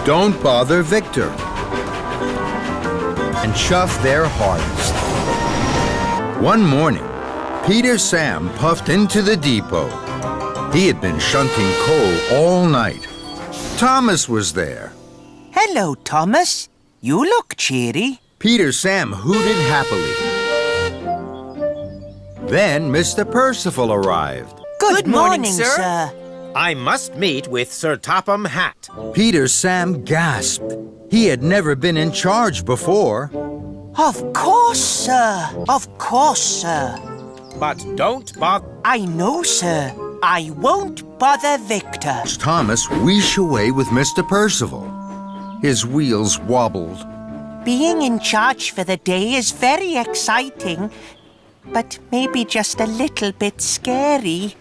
don't bother Victor, and chuff their hardest. One morning, Peter Sam puffed into the depot. He had been shunting coal all night. Thomas was there. Hello, Thomas. You look cheery. Peter Sam hooted happily. Then Mr. Percival arrived. Good morning, sir. I must meet with Sir Topham Hatt. Peter Sam gasped. He had never been in charge before. Of course, sir. Of course, sir. But don't bother. I know, sir. I won't bother Victor. Thomas wheesh away with Mr. Percival. His wheels wobbled. Being in charge for the day is very exciting, but maybe just a little bit scary.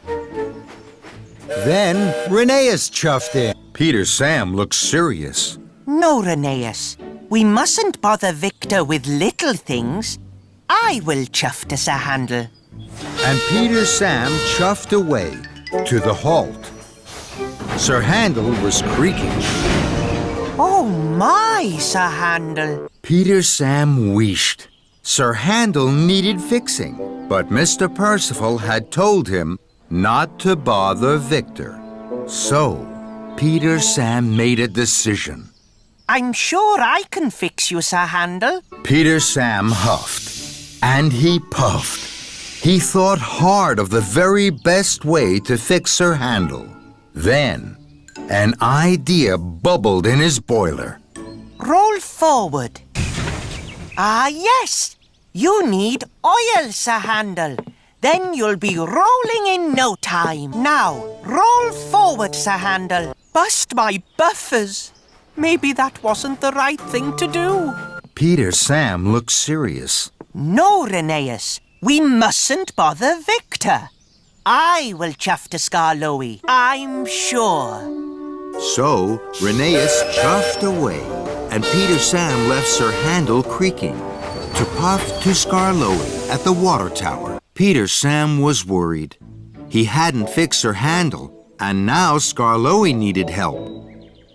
Then Rheneas chuffed in. Peter Sam looked serious. No, Rheneas. We mustn't bother Victor with little things. I will chuff to Sir Handel. And Peter Sam chuffed away to the halt. Sir Handel was creaking. Oh my, Sir Handel. Peter Sam wheeshed. Sir Handel needed fixing, but Mr. Percival had told him not to bother Victor. So, Peter Sam made a decision. I'm sure I can fix you, Sir Handel. Peter Sam huffed, and he puffed. He thought hard of the very best way to fix Sir Handel. Then, an idea bubbled in his boiler. Roll forward. Ah, yes. You need oil, Sir Handel. Then you'll be rolling in no time. Now, roll forward, Sir Handel. Bust my buffers. Maybe that wasn't the right thing to do. Peter Sam looked serious. No, Rheneas. We mustn't bother Victor. I will chuff to Skarloey, I'm sure. So, Rheneas chuffed away, and Peter Sam left Sir Handel creaking to puff to Skarloey at the water tower. Peter Sam was worried. He hadn't fixed Sir Handel, and now Skarloey needed help.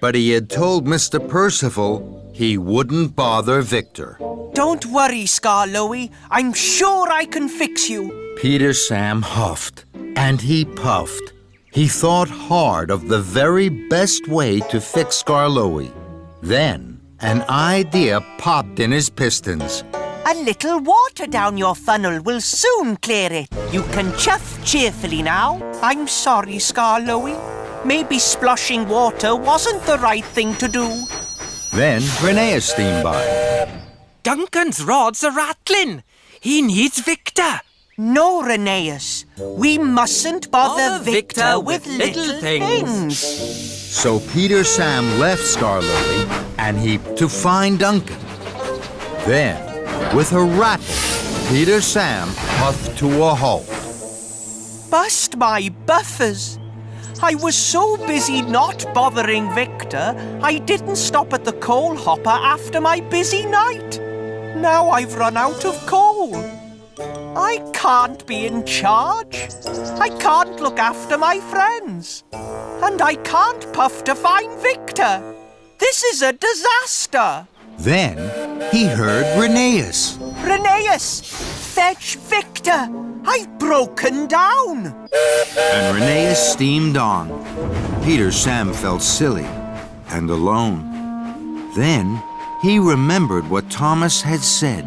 But he had told Mr. Percival he wouldn't bother Victor. Don't worry, Skarloey. I'm sure I can fix you. Peter Sam huffed, and he puffed. He thought hard of the very best way to fix Skarloey. Then, an idea popped in his pistons. A little water down your funnel will soon clear it. You can chuff cheerfully now. I'm sorry, Skarloey. Maybe sploshing water wasn't the right thing to do. Then Rheneas steamed by. Duncan's rods are rattling. He needs Victor. No, Rheneas. We mustn't bother Victor with little things. So Peter Sam left Skarloey and he to find Duncan. Then, with a rattle, Peter Sam puffed to a halt. Bust my buffers. I was so busy not bothering Victor, I didn't stop at the coal hopper after my busy night. Now I've run out of coal. I can't be in charge. I can't look after my friends. And I can't puff to find Victor. This is a disaster. Then he heard Rheneas. Rheneas, fetch Victor. I've broken down. And Rheneas steamed on. Peter Sam felt silly and alone. Then he remembered what Thomas had said.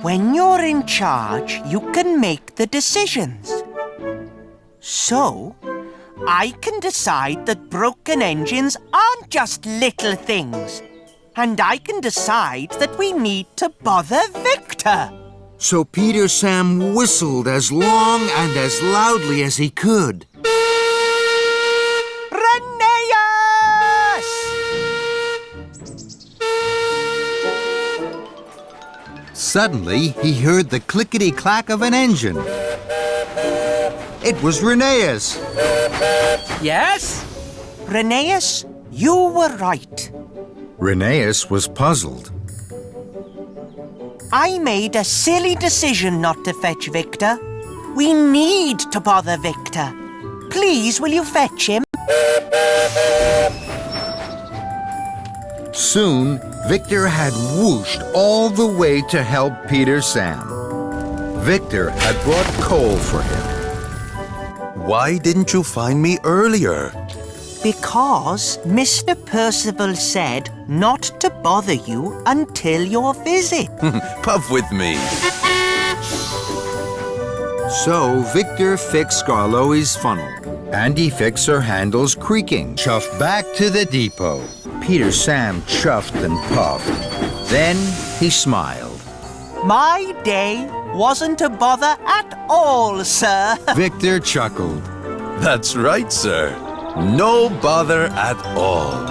When you're in charge, you can make the decisions. So, I can decide that broken engines aren't just little things. And I can decide that we need to bother Victor. So Peter Sam whistled as long and as loudly as he could. Rheneas! Suddenly, he heard the clickety-clack of an engine. It was Rheneas. Yes? Rheneas, you were right. Rheneas was puzzled. I made a silly decision not to fetch Victor. We need to bother Victor. Please, will you fetch him? Soon, Victor had whooshed all the way to help Peter Sam. Victor had brought coal for him. Why didn't you find me earlier? Because Mr. Percival said not to bother you until your visit. Puff with me. So Victor fixed Skarloey's funnel, and he fixed her handles creaking. Chuffed back to the depot. Peter Sam chuffed and puffed. Then he smiled. My day wasn't a bother at all, sir. Victor chuckled. That's right, sir. No bother at all.